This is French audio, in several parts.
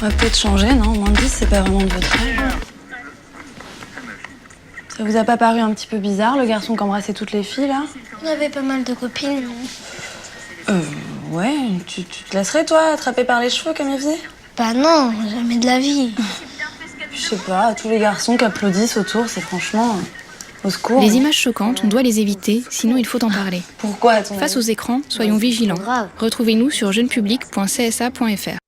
On va peut-être changer, non? Moins de 10, c'est pas vraiment de votre âge. Ça vous a pas paru un petit peu bizarre, le garçon qui embrassait toutes les filles, là? On avait pas mal de copines. Ouais, tu te laisserais, toi, attraper par les cheveux comme il faisait? Bah non, jamais de la vie. Je sais pas, tous les garçons qui applaudissent autour, c'est franchement... au secours. Les images choquantes, on doit les éviter, sinon il faut en parler. Pourquoi, à ton Face aux avis? écrans, soyons vigilants. grave. Retrouvez-nous sur jeunepublic.csa.fr.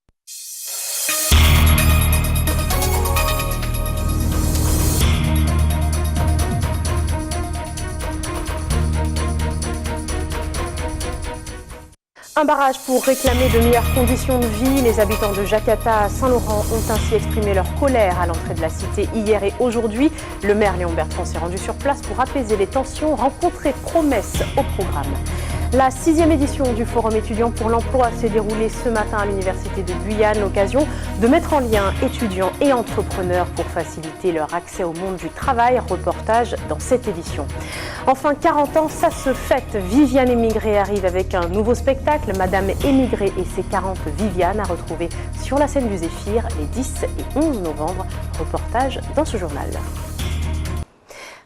Un barrage pour réclamer de meilleures conditions de vie. Les habitants de Jakarta à Saint-Laurent ont ainsi exprimé leur colère à l'entrée de la cité hier et aujourd'hui. Le maire Léon Bertrand s'est rendu sur place pour apaiser les tensions, rencontrer promesses au programme. La 6e édition du Forum étudiant pour l'emploi s'est déroulée ce matin à l'Université de Guyane, l'occasion de mettre en lien étudiants et entrepreneurs pour faciliter leur accès au monde du travail. Reportage dans cette édition. Enfin, 40 ans, ça se fête. Viviane Émigré arrive avec un nouveau spectacle, Madame Émigré et ses 40 Viviane, à retrouver sur la scène du Zéphyr les 10 et 11 novembre. Reportage dans ce journal.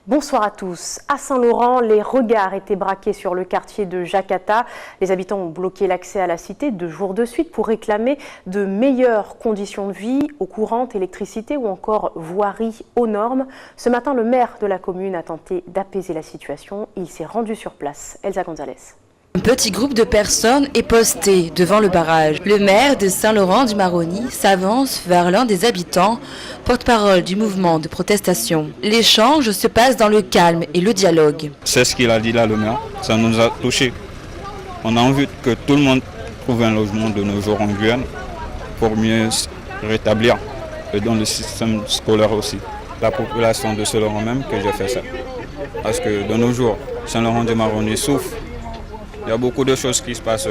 Bonsoir à tous. À Saint-Laurent, les regards étaient braqués sur le quartier de Jakarta. Les habitants ont bloqué l'accès à la cité 2 jours de suite pour réclamer de meilleures conditions de vie, eau courante, électricité ou encore voirie aux normes. Ce matin, le maire de la commune a tenté d'apaiser la situation. Il s'est rendu sur place. Elsa Gonzalez. Un petit groupe de personnes est posté devant le barrage. Le maire de Saint-Laurent-du-Maroni s'avance vers l'un des habitants, porte-parole du mouvement de protestation. L'échange se passe dans le calme et le dialogue. C'est ce qu'il a dit là, le maire. Ça nous a touchés. On a envie que tout le monde trouve un logement de nos jours en Guyane pour mieux se rétablir et dans le système scolaire aussi. La population de Saint-Laurent même que j'ai fait ça. Parce que de nos jours, Saint-Laurent-du-Maroni souffre. Il y a beaucoup de choses qui se passent.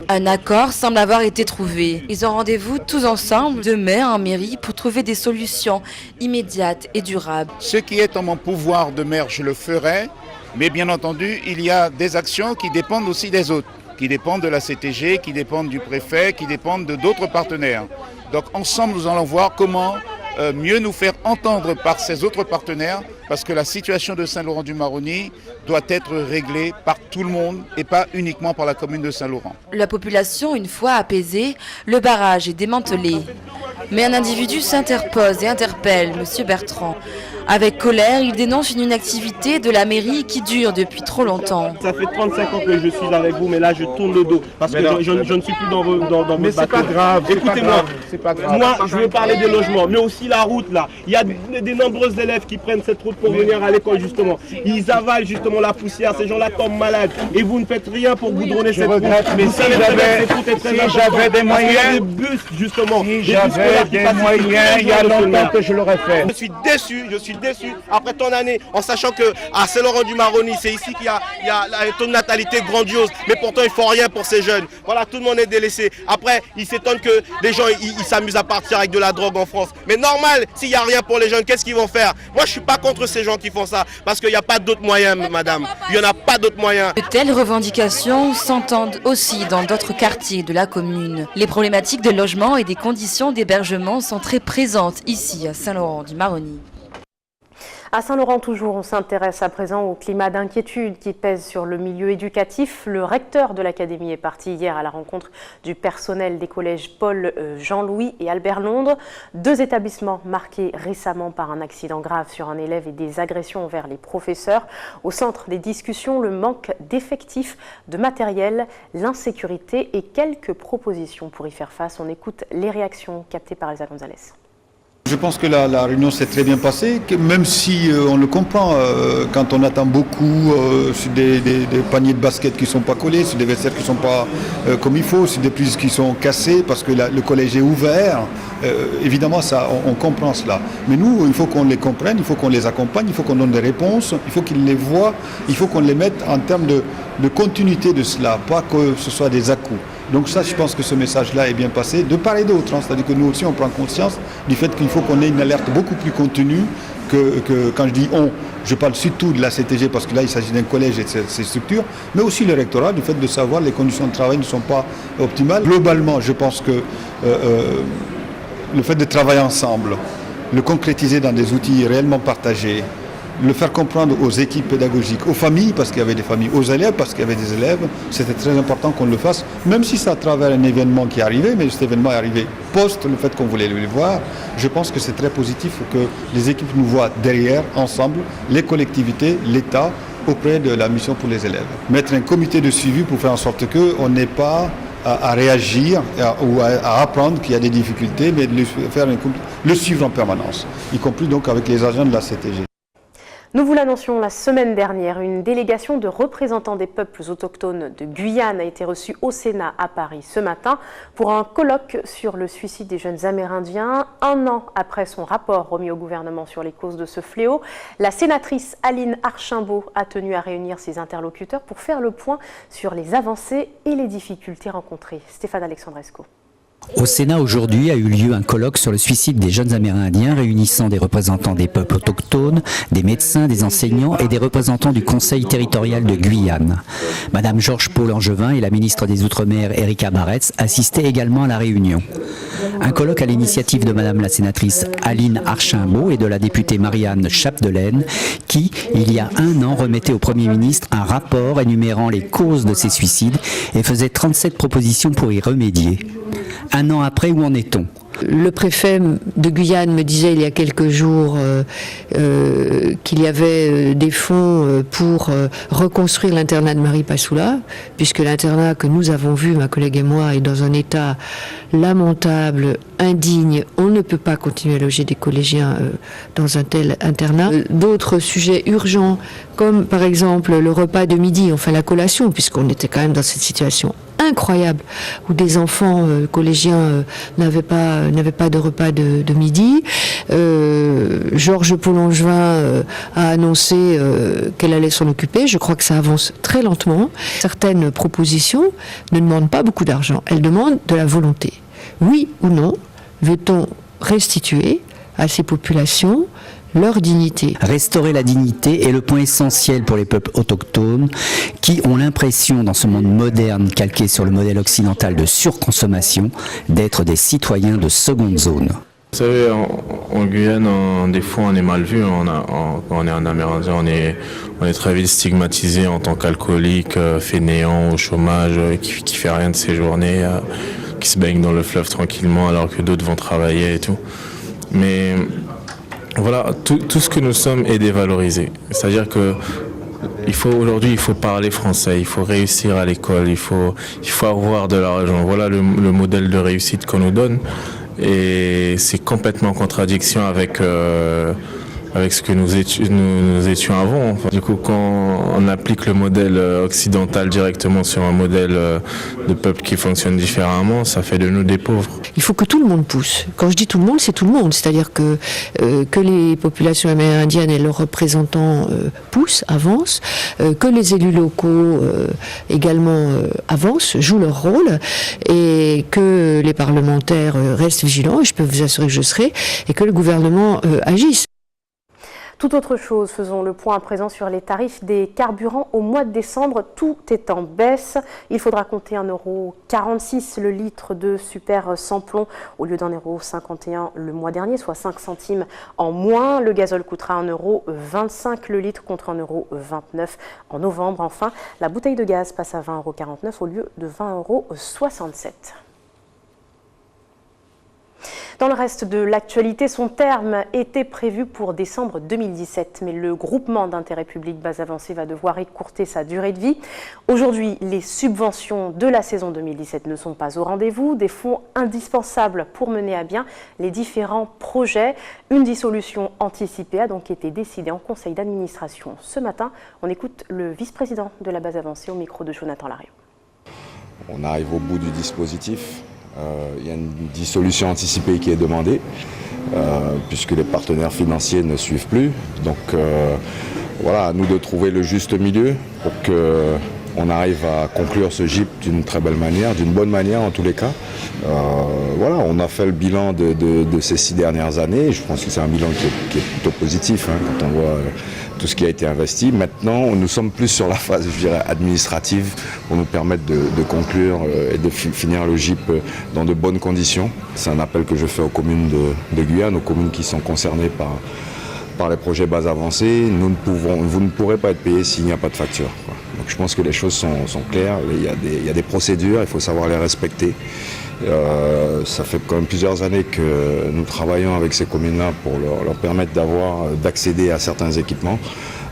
Un accord semble avoir été trouvé. Ils ont rendez-vous tous ensemble demain en mairie pour trouver des solutions immédiates et durables. Ce qui est en mon pouvoir de maire, je le ferai. Mais bien entendu, il y a des actions qui dépendent aussi des autres, qui dépendent de la CTG, qui dépendent du préfet, qui dépendent de d'autres partenaires. Donc ensemble, nous allons voir comment mieux nous faire entendre par ces autres partenaires, parce que la situation de Saint-Laurent-du-Maroni doit être réglée par tout le monde et pas uniquement par la commune de Saint-Laurent. La population, une fois apaisée, le barrage est démantelé. Mais un individu s'interpose et interpelle M. Bertrand. Avec colère, il dénonce une inactivité de la mairie qui dure depuis trop longtemps. Ça fait 35 ans que je suis avec vous, mais là je tourne le dos parce que je ne suis plus dans votre Mais c'est pas grave. Écoutez-moi, c'est pas grave. moi je veux parler des logements, mais aussi la route là. Il y a de nombreux élèves qui prennent cette route pour venir à l'école justement. Ils avalent justement la poussière, ces gens-là tombent malades et vous ne faites rien pour goudronner cette route. Mais si j'avais des moyens, des bus justement. Si j'avais des moyens, il y a longtemps que je l'aurais fait. Je suis déçu après tant d'années, en sachant que à Saint-Laurent-du-Maroni, c'est ici qu'il y a un taux de natalité grandiose, mais pourtant ils font rien pour ces jeunes. Voilà, tout le monde est délaissé. Après, ils s'étonnent que les gens ils s'amusent à partir avec de la drogue en France. Mais normal, s'il n'y a rien pour les jeunes, qu'est-ce qu'ils vont faire? Moi, je suis pas contre ces gens qui font ça, parce qu'il n'y a pas d'autres moyens, madame. Il n'y en a pas d'autres moyens. De telles revendications s'entendent aussi dans d'autres quartiers de la commune. Les problématiques de logement et des conditions d'hébergement sont très présentes ici à Saint-Laurent-du-Maroni. À Saint-Laurent toujours, on s'intéresse à présent au climat d'inquiétude qui pèse sur le milieu éducatif. Le recteur de l'académie est parti hier à la rencontre du personnel des collèges Paul, Jean-Louis et Albert Londres. 2 établissements marqués récemment par un accident grave sur un élève et des agressions envers les professeurs. Au centre des discussions, le manque d'effectifs, de matériel, l'insécurité et quelques propositions pour y faire face. On écoute les réactions captées par Elsa Gonzalez. Je pense que la réunion s'est très bien passée, que même si on le comprend, quand on attend beaucoup sur des paniers de basket qui ne sont pas collés, sur des vestiaires qui ne sont pas comme il faut, sur des prises qui sont cassées parce que le collège est ouvert, évidemment ça, on comprend cela. Mais nous, il faut qu'on les comprenne, il faut qu'on les accompagne, il faut qu'on donne des réponses, il faut qu'ils les voient, il faut qu'on les mette en termes de continuité de cela, pas que ce soit des à-coups. Donc ça, je pense que ce message-là est bien passé, de part et d'autre. C'est-à-dire que nous aussi, on prend conscience du fait qu'il faut qu'on ait une alerte beaucoup plus contenue que quand je dis on, je parle surtout de la CTG parce que là, il s'agit d'un collège et de ses structures, mais aussi le rectorat, du fait de savoir que les conditions de travail ne sont pas optimales. Globalement, je pense que le fait de travailler ensemble, le concrétiser dans des outils réellement partagés, le faire comprendre aux équipes pédagogiques, aux familles, parce qu'il y avait des familles, aux élèves, parce qu'il y avait des élèves, c'était très important qu'on le fasse, même si c'est à travers un événement qui est arrivé, mais cet événement est arrivé post le fait qu'on voulait le voir. Je pense que c'est très positif que les équipes nous voient derrière, ensemble, les collectivités, l'État, auprès de la mission pour les élèves. Mettre un comité de suivi pour faire en sorte qu'on n'ait pas à réagir ou à apprendre qu'il y a des difficultés, mais de le suivre en permanence, y compris donc avec les agents de la CTG. Nous vous l'annoncions la semaine dernière, une délégation de représentants des peuples autochtones de Guyane a été reçue au Sénat à Paris ce matin pour un colloque sur le suicide des jeunes Amérindiens. Un an après son rapport remis au gouvernement sur les causes de ce fléau, la sénatrice Aline Archambault a tenu à réunir ses interlocuteurs pour faire le point sur les avancées et les difficultés rencontrées. Stéphane Alexandrescu. Au Sénat aujourd'hui a eu lieu un colloque sur le suicide des jeunes Amérindiens réunissant des représentants des peuples autochtones, des médecins, des enseignants et des représentants du Conseil territorial de Guyane. Madame Georges Paul Angevin et la ministre des Outre-mer Erika Baretz assistaient également à la réunion. Un colloque à l'initiative de Madame la sénatrice Aline Archambault et de la députée Marianne Chapdelaine qui, il y a un an, remettait au Premier ministre un rapport énumérant les causes de ces suicides et faisait 37 propositions pour y remédier. Un an après, où en est-on ? Le préfet de Guyane me disait il y a quelques jours qu'il y avait des fonds pour reconstruire l'internat de Marie Passoula, puisque l'internat que nous avons vu, ma collègue et moi, est dans un état lamentable, indigne. On ne peut pas continuer à loger des collégiens dans un tel internat. D'autres sujets urgents, comme par exemple le repas de midi, enfin la collation, puisqu'on était quand même dans cette situation incroyable où des enfants collégiens n'avaient pas de repas de midi. Georges Paul Angevin a annoncé qu'elle allait s'en occuper. Je crois que ça avance très lentement. Certaines propositions ne demandent pas beaucoup d'argent. Elles demandent de la volonté. Oui ou non, veut-on restituer à ces populations leur dignité. Restaurer la dignité est le point essentiel pour les peuples autochtones qui ont l'impression, dans ce monde moderne calqué sur le modèle occidental de surconsommation, d'être des citoyens de seconde zone. Vous savez, en Guyane, des fois on est mal vu, quand on est un Amérindien, on est très vite stigmatisé en tant qu'alcoolique, fainéant, au chômage, qui fait rien de ses journées, qui se baigne dans le fleuve tranquillement alors que d'autres vont travailler et tout. Mais voilà, tout ce que nous sommes est dévalorisé. C'est-à-dire que aujourd'hui, il faut parler français, il faut réussir à l'école, il faut avoir de l'argent. Voilà le modèle de réussite qu'on nous donne. Et c'est complètement en contradiction avec ce que nous étions avant. Enfin, du coup, quand on applique le modèle occidental directement sur un modèle de peuple qui fonctionne différemment, ça fait de nous des pauvres. Il faut que tout le monde pousse. Quand je dis tout le monde, c'est tout le monde. C'est-à-dire que les populations amérindiennes et leurs représentants poussent, avancent, que les élus locaux également avancent, jouent leur rôle, et que les parlementaires restent vigilants, et je peux vous assurer que je serai, et que le gouvernement agisse. Tout autre chose, faisons le point à présent sur les tarifs des carburants au mois de décembre. Tout est en baisse. Il faudra compter 1,46 € le litre de super sans plomb au lieu d'1,51 € le mois dernier, soit 5 centimes en moins. Le gazole coûtera 1,25 € le litre contre 1,29 € en novembre. Enfin, la bouteille de gaz passe à 20,49 € au lieu de 20,67 €. Dans le reste de l'actualité, son terme était prévu pour décembre 2017, mais le groupement d'intérêt public Base Avancée va devoir écourter sa durée de vie. Aujourd'hui, les subventions de la saison 2017 ne sont pas au rendez-vous, des fonds indispensables pour mener à bien les différents projets. Une dissolution anticipée a donc été décidée en conseil d'administration. Ce matin, on écoute le vice-président de la Base Avancée au micro de Jonathan Lariot. On arrive au bout du dispositif. Il y a une dissolution anticipée qui est demandée, puisque les partenaires financiers ne suivent plus. Donc voilà, à nous de trouver le juste milieu pour que on arrive à conclure ce GIP d'une très belle manière, d'une bonne manière en tous les cas. Voilà, on a fait le bilan de ces 6 dernières années. Je pense que c'est un bilan qui est plutôt positif quand on voit tout ce qui a été investi. Maintenant, nous sommes plus sur la phase, je dirais, administrative pour nous permettre de conclure et de finir le GIP dans de bonnes conditions. C'est un appel que je fais aux communes de Guyane, aux communes qui sont concernées par les projets base avancée. Vous ne pourrez pas être payé s'il n'y a pas de facture. Donc je pense que les choses sont claires. Il y a des procédures, il faut savoir les respecter. Ça fait quand même plusieurs années que nous travaillons avec ces communes-là pour leur permettre d'accéder à certains équipements.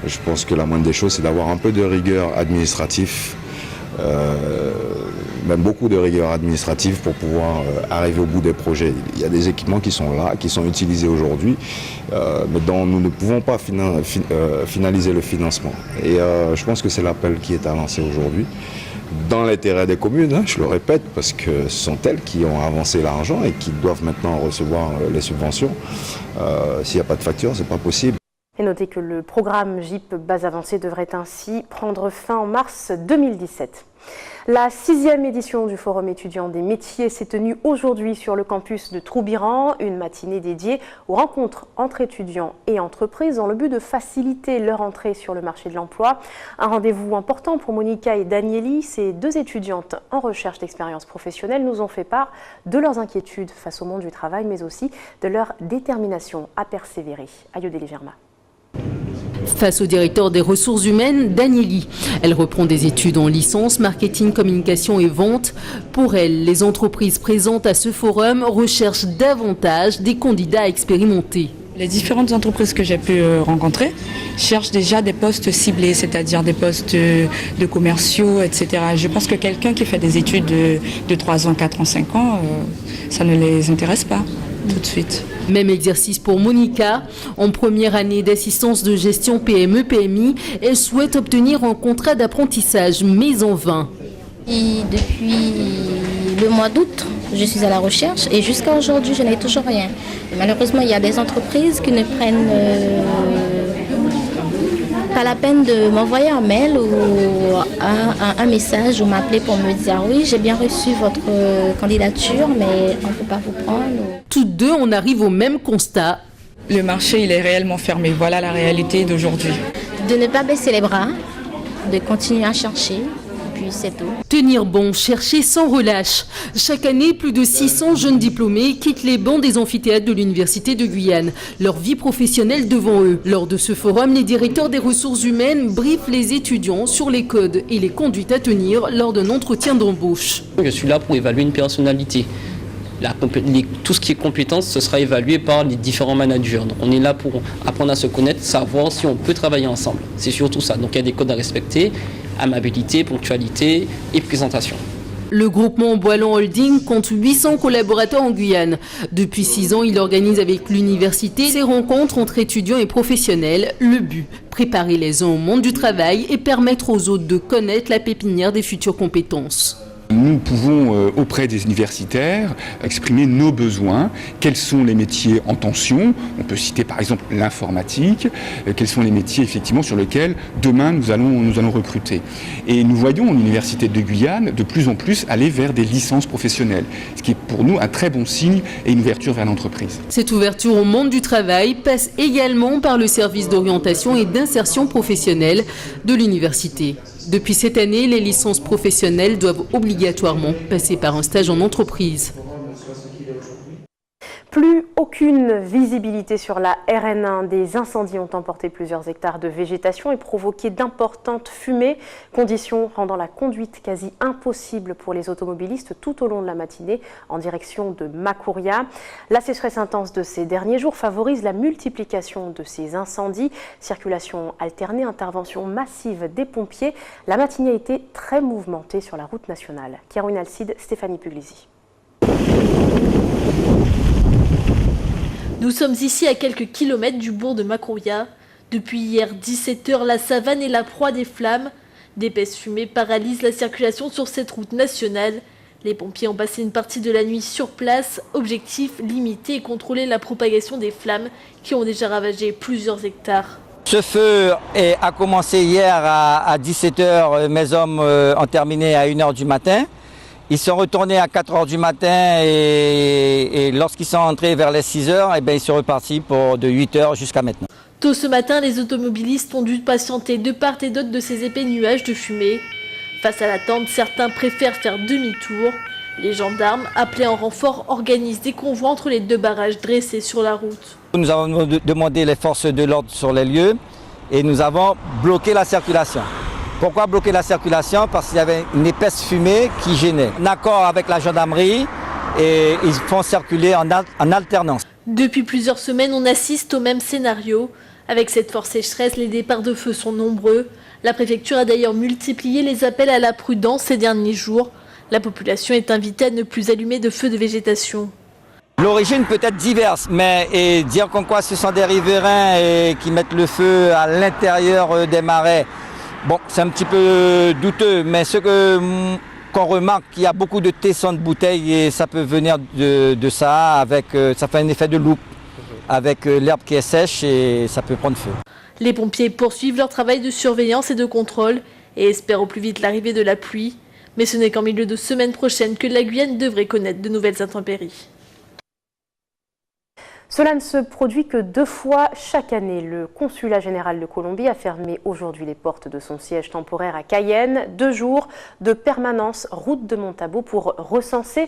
Je pense que la moindre des choses, c'est d'avoir un peu de rigueur administrative, même beaucoup de rigueur administrative pour pouvoir arriver au bout des projets. Il y a des équipements qui sont là, qui sont utilisés aujourd'hui, mais dont nous ne pouvons pas finaliser le financement. Et je pense que c'est l'appel qui est à lancer aujourd'hui. Dans l'intérêt des communes, je le répète, parce que ce sont elles qui ont avancé l'argent et qui doivent maintenant recevoir les subventions. S'il n'y a pas de facture, c'est pas possible. Et notez que le programme GIP base avancée devrait ainsi prendre fin en mars 2017. La 6e édition du Forum étudiant des métiers s'est tenue aujourd'hui sur le campus de Troubiran, une matinée dédiée aux rencontres entre étudiants et entreprises dans le but de faciliter leur entrée sur le marché de l'emploi. Un rendez-vous important pour Monica et Danieli. Ces 2 étudiantes en recherche d'expérience professionnelle nous ont fait part de leurs inquiétudes face au monde du travail, mais aussi de leur détermination à persévérer. Ayodele Germa. Face au directeur des ressources humaines, Danieli. Elle reprend des études en licence, marketing, communication et vente. Pour elle, les entreprises présentes à ce forum recherchent davantage des candidats expérimentés. Les différentes entreprises que j'ai pu rencontrer cherchent déjà des postes ciblés, c'est-à-dire des postes de commerciaux, etc. Je pense que quelqu'un qui fait des études de 3 ans, 4 ans, 5 ans, ça ne les intéresse pas tout de suite. Même exercice pour Monica. En première année d'assistance de gestion PME-PMI, elle souhaite obtenir un contrat d'apprentissage, mais en vain. Et depuis le mois d'août, je suis à la recherche et jusqu'à aujourd'hui, je n'ai toujours rien. Et malheureusement, il y a des entreprises qui ne prennent pas la peine de m'envoyer un mail ou un message ou m'appeler pour me dire « Oui, j'ai bien reçu votre candidature, mais on ne peut pas vous prendre. » Toutes deux, on arrive au même constat. Le marché, il est réellement fermé. Voilà la réalité d'aujourd'hui. De ne pas baisser les bras, de continuer à chercher. Puis c'est tout. Tenir bon, chercher sans relâche. Chaque année, plus de 600 jeunes diplômés quittent les bancs des amphithéâtres de l'Université de Guyane. Leur vie professionnelle devant eux. Lors de ce forum, les directeurs des ressources humaines briefent les étudiants sur les codes et les conduites à tenir lors d'un entretien d'embauche. Je suis là pour évaluer une personnalité. Tout ce qui est compétence, ce sera évalué par les différents managers. Donc on est là pour apprendre à se connaître, savoir si on peut travailler ensemble. C'est surtout ça. Donc il y a des codes à respecter. Amabilité, ponctualité et présentation. Le groupement Boilan Holding compte 800 collaborateurs en Guyane. Depuis 6 ans, il organise avec l'université ces rencontres entre étudiants et professionnels. Le but, préparer les uns au monde du travail et permettre aux autres de connaître la pépinière des futures compétences. Nous pouvons, auprès des universitaires, exprimer nos besoins. Quels sont les métiers en tension? On peut citer par exemple l'informatique. Quels sont les métiers effectivement sur lesquels demain nous allons recruter? Et nous voyons l'université de Guyane de plus en plus aller vers des licences professionnelles, ce qui est pour nous un très bon signe et une ouverture vers l'entreprise. Cette ouverture au monde du travail passe également par le service d'orientation et d'insertion professionnelle de l'université. Depuis cette année, les licences professionnelles doivent obligatoirement passer par un stage en entreprise. Plus aucune visibilité sur la RN1. Des incendies ont emporté plusieurs hectares de végétation et provoqué d'importantes fumées, conditions rendant la conduite quasi impossible pour les automobilistes tout au long de la matinée en direction de Makouria. La sécheresse intense de ces derniers jours favorise la multiplication de ces incendies. Circulation alternée, intervention massive des pompiers. La matinée a été très mouvementée sur la route nationale. Caroline Alcide, Stéphanie Puglisi. Nous sommes ici à quelques kilomètres du bourg de Makouria. Depuis hier 17h, la savane est la proie des flammes. D'épaisses fumées paralysent la circulation sur cette route nationale. Les pompiers ont passé une partie de la nuit sur place. Objectif, limiter et contrôler la propagation des flammes qui ont déjà ravagé plusieurs hectares. Ce feu a commencé hier à 17h, mes hommes ont terminé à 1h du matin. Ils sont retournés à 4h du matin et lorsqu'ils sont entrés vers les 6h, ils sont repartis de 8h jusqu'à maintenant. Tôt ce matin, les automobilistes ont dû patienter de part et d'autre de ces épais nuages de fumée. Face à l'attente, certains préfèrent faire demi-tour. Les gendarmes, appelés en renfort, organisent des convois entre les deux barrages dressés sur la route. Nous avons demandé les forces de l'ordre sur les lieux et nous avons bloqué la circulation. Pourquoi bloquer la circulation? Parce qu'il y avait une épaisse fumée qui gênait. En accord avec la gendarmerie, et ils font circuler en alternance. Depuis plusieurs semaines, on assiste au même scénario. Avec cette forte sécheresse, les départs de feu sont nombreux. La préfecture a d'ailleurs multiplié les appels à la prudence ces derniers jours. La population est invitée à ne plus allumer de feux de végétation. L'origine peut être diverse, mais dire qu'en quoi ce sont des riverains qui mettent le feu à l'intérieur des marais, bon, c'est un petit peu douteux, mais qu'on remarque qu'il y a beaucoup de tessons de bouteilles et ça peut venir de ça, ça fait un effet de loupe avec l'herbe qui est sèche et ça peut prendre feu. Les pompiers poursuivent leur travail de surveillance et de contrôle et espèrent au plus vite l'arrivée de la pluie. Mais ce n'est qu'en milieu de semaine prochaine que la Guyane devrait connaître de nouvelles intempéries. Cela ne se produit que 2 fois chaque année. Le consulat général de Colombie a fermé aujourd'hui les portes de son siège temporaire à Cayenne. 2 jours de permanence route de Montabo pour recenser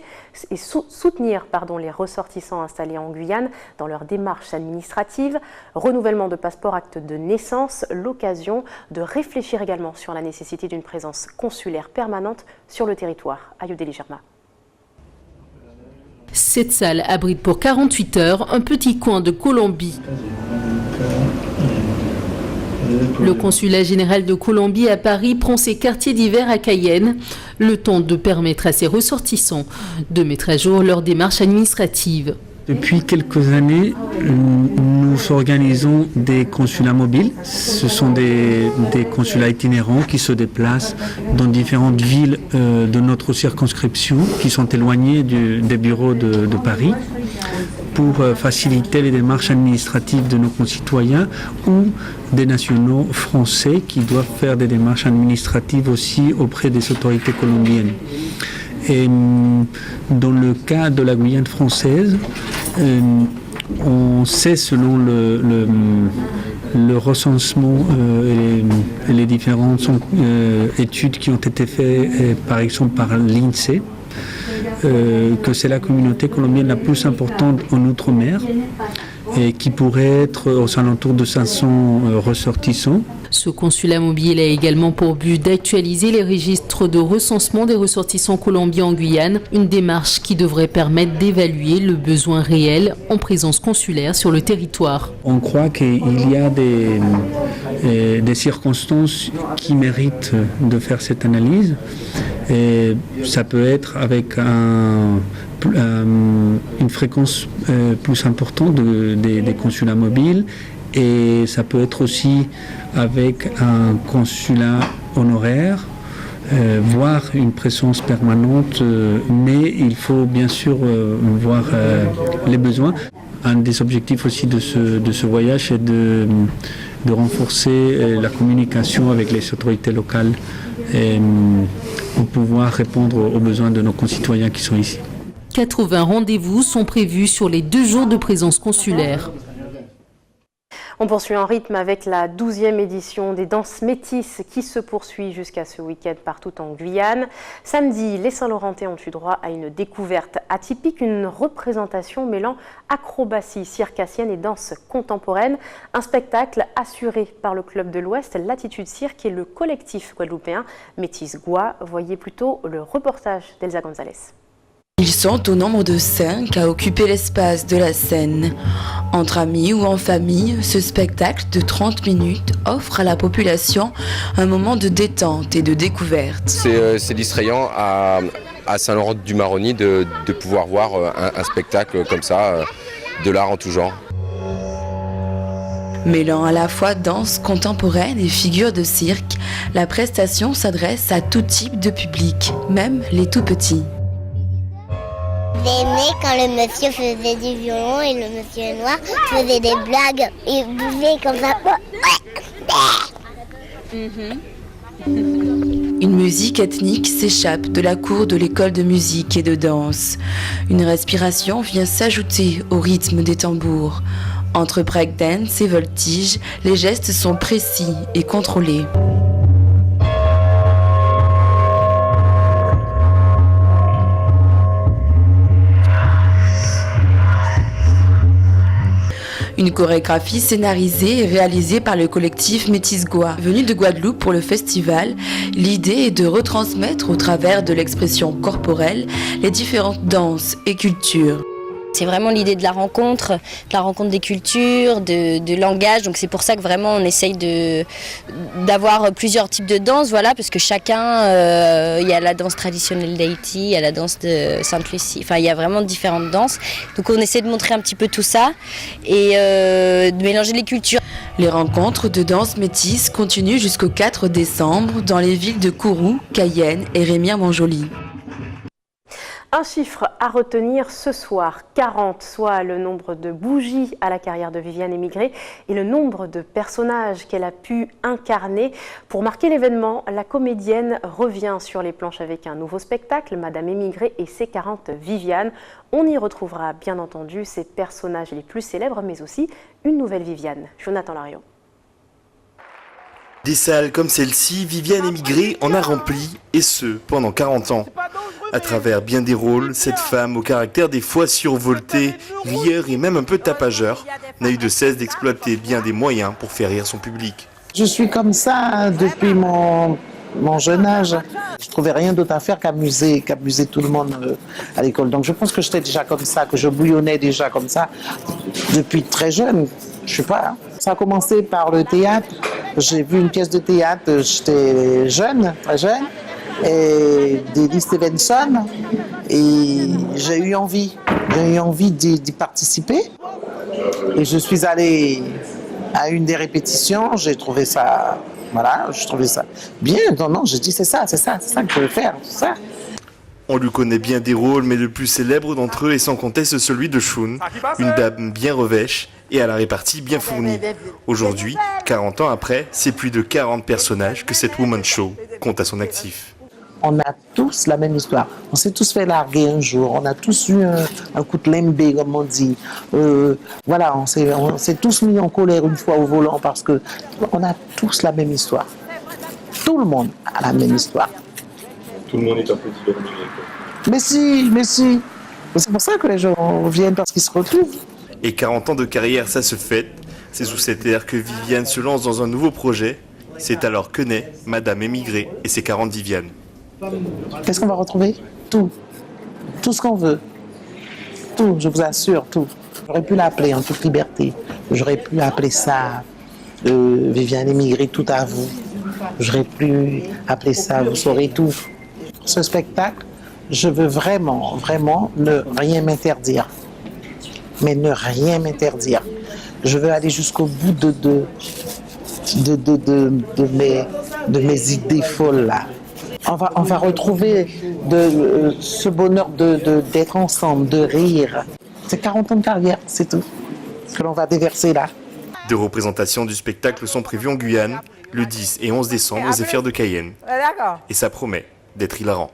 et soutenir les ressortissants installés en Guyane dans leurs démarches administratives. Renouvellement de passeport, acte de naissance, l'occasion de réfléchir également sur la nécessité d'une présence consulaire permanente sur le territoire. Ayodeli Germa. Cette salle abrite pour 48 heures un petit coin de Colombie. Le consulat général de Colombie à Paris prend ses quartiers d'hiver à Cayenne, le temps de permettre à ses ressortissants de mettre à jour leurs démarches administratives. Depuis quelques années, nous organisons des consulats mobiles. Ce sont des consulats itinérants qui se déplacent dans différentes villes de notre circonscription, qui sont éloignées des bureaux de Paris, pour faciliter les démarches administratives de nos concitoyens ou des nationaux français qui doivent faire des démarches administratives aussi auprès des autorités colombiennes. Et dans le cas de la Guyane française, on sait selon le recensement et les différentes études qui ont été faites, par exemple par l'INSEE, que c'est la communauté colombienne la plus importante en Outre-mer et qui pourrait être aux alentours de 500 ressortissants. Ce consulat mobile a également pour but d'actualiser les registres de recensement des ressortissants colombiens en Guyane, une démarche qui devrait permettre d'évaluer le besoin réel en présence consulaire sur le territoire. On croit qu'il y a des circonstances qui méritent de faire cette analyse. Et ça peut être avec une fréquence plus importante des consulats mobiles. Et ça peut être aussi avec un consulat honoraire, voire une présence permanente, mais il faut bien sûr voir les besoins. Un des objectifs aussi de ce voyage est de renforcer la communication avec les autorités locales pour pouvoir répondre aux besoins de nos concitoyens qui sont ici. 80 rendez-vous sont prévus sur les 2 jours de présence consulaire. On poursuit en rythme avec la 12e édition des danses métisses qui se poursuit jusqu'à ce week-end partout en Guyane. Samedi, les Saint-Laurentais ont eu droit à une découverte atypique, une représentation mêlant acrobatie circassienne et danse contemporaine. Un spectacle assuré par le Club de l'Ouest, Latitude Cirque et le collectif guadeloupéen Métis Gua. Voyez plutôt le reportage d'Elsa Gonzalez. Ils sont au nombre de 5 à occuper l'espace de la scène. Entre amis ou en famille, ce spectacle de 30 minutes offre à la population un moment de détente et de découverte. C'est distrayant à Saint-Laurent-du-Maroni de pouvoir voir un spectacle comme ça, de l'art en tout genre. Mêlant à la fois danse contemporaine et figures de cirque, la prestation s'adresse à tout type de public, même les tout petits. J'avais aimé quand le monsieur faisait du violon et le monsieur noir faisait des blagues et buvait comme ça. Une musique ethnique s'échappe de la cour de l'école de musique et de danse. Une respiration vient s'ajouter au rythme des tambours. Entre breakdance et voltige, les gestes sont précis et contrôlés. Une chorégraphie scénarisée et réalisée par le collectif Métis Goa. Venu de Guadeloupe pour le festival, l'idée est de retransmettre au travers de l'expression corporelle les différentes danses et cultures. C'est vraiment l'idée de la rencontre des cultures, de langage. Donc c'est pour ça que vraiment on essaye d'avoir plusieurs types de danses, voilà, parce que chacun, il y a la danse traditionnelle d'Haïti, il y a la danse de Sainte-Lucie, enfin il y a vraiment différentes danses. Donc on essaie de montrer un petit peu tout ça et de mélanger les cultures. Les rencontres de danse métisse continuent jusqu'au 4 décembre dans les villes de Kourou, Cayenne et Remire-Montjoly. Un chiffre à retenir ce soir, 40, soit le nombre de bougies à la carrière de Viviane Émigré et le nombre de personnages qu'elle a pu incarner. Pour marquer l'événement, la comédienne revient sur les planches avec un nouveau spectacle, Madame Émigré et ses 40 Viviane. On y retrouvera bien entendu ses personnages les plus célèbres, mais aussi une nouvelle Viviane. Jonathan Larion. Des salles comme celle-ci, Viviane Émigré en a rempli, et ce, pendant 40 ans. À travers bien des rôles, cette femme au caractère des fois survolté, rieur et même un peu tapageur, n'a eu de cesse d'exploiter bien des moyens pour faire rire son public. Je suis comme ça depuis mon jeune âge. Je trouvais rien d'autre à faire qu'amuser tout le monde à l'école. Donc je pense que j'étais déjà comme ça, que je bouillonnais déjà comme ça depuis très jeune. Je sais pas. Hein. Ça a commencé par le théâtre. J'ai vu une pièce de théâtre, j'étais jeune, très jeune, et d'Eddie Stevenson, et j'ai eu envie d'y participer. Et je suis allée à une des répétitions, j'ai trouvé ça, voilà, je trouvais ça bien. Non, j'ai dit c'est ça que je veux faire, c'est ça. On lui connaît bien des rôles, mais le plus célèbre d'entre eux est sans conteste celui de Shun, une dame bien revêche et à la répartie bien fournie. Aujourd'hui, 40 ans après, c'est plus de 40 personnages que cette Woman Show compte à son actif. On a tous la même histoire. On s'est tous fait larguer un jour. On a tous eu un coup de lembe, comme on dit. Voilà, on s'est tous mis en colère une fois au volant parce que on a tous la même histoire. Tout le monde a la même histoire. Tout le monde est un peu différent. Mais si. C'est pour ça que les gens viennent, parce qu'ils se retrouvent. Et 40 ans de carrière, ça se fête. C'est sous cet air que Viviane se lance dans un nouveau projet. C'est alors que naît Madame Émigré et ses 40 Viviane. Qu'est-ce qu'on va retrouver? Tout. Tout ce qu'on veut. Tout, je vous assure, tout. J'aurais pu l'appeler en toute liberté. J'aurais pu appeler ça Viviane Émigré tout à vous. J'aurais pu appeler ça Vous saurez tout. Ce spectacle, je veux vraiment ne rien m'interdire. Mais ne rien m'interdire. Je veux aller jusqu'au bout de mes idées folles là. On va retrouver ce bonheur d'être ensemble, de rire. C'est 40 ans de carrière, c'est tout, que l'on va déverser là. 2 représentations du spectacle sont prévues en Guyane, le 10 et 11 décembre aux Zéphyrs de Cayenne. Et ça promet d'être hilarant.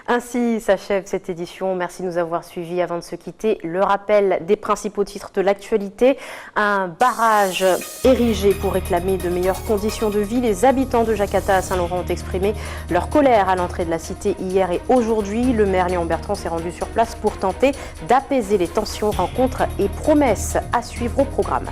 Ainsi s'achève cette édition. Merci de nous avoir suivis. Avant de se quitter, le rappel des principaux titres de l'actualité. Un barrage érigé pour réclamer de meilleures conditions de vie. Les habitants de Jakarta à Saint-Laurent ont exprimé leur colère à l'entrée de la cité hier et aujourd'hui. Le maire Léon Bertrand s'est rendu sur place pour tenter d'apaiser les tensions. Rencontres et promesses à suivre au programme.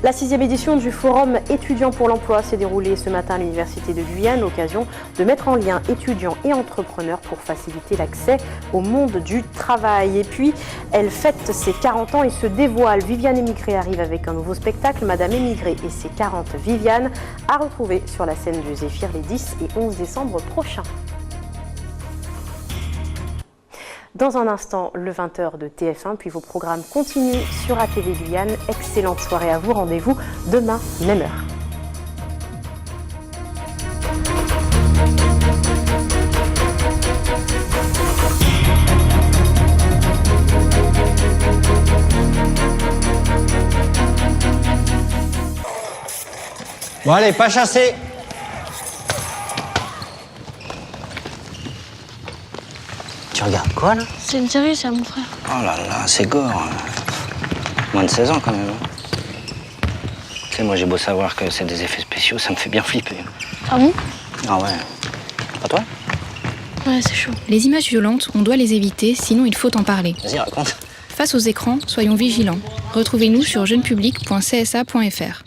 La 6e édition du Forum étudiant pour l'emploi s'est déroulée ce matin à l'Université de Guyane. Occasion de mettre en lien étudiants et entrepreneurs pour faciliter l'accès au monde du travail. Et puis, elle fête ses 40 ans et se dévoile. Viviane Émigré arrive avec un nouveau spectacle, Madame Émigré et ses 40 Viviane, à retrouver sur la scène du Zéphyr les 10 et 11 décembre prochains. Dans un instant, le 20h de TF1, puis vos programmes continuent sur ATV Guyane. Excellente soirée à vous. Rendez-vous demain, même heure. Bon allez, pas chasser. Tu regardes quoi là? C'est une série, ça, mon frère. Oh là là, c'est gore. Moins de 16 ans quand même. Tu sais, moi j'ai beau savoir que c'est des effets spéciaux, ça me fait bien flipper. Ah bon? Ah ouais. Pas toi? Ouais, c'est chaud. Les images violentes, on doit les éviter, sinon il faut en parler. Vas-y, raconte. Face aux écrans, soyons vigilants. Retrouvez-nous sur jeunepublic.csa.fr.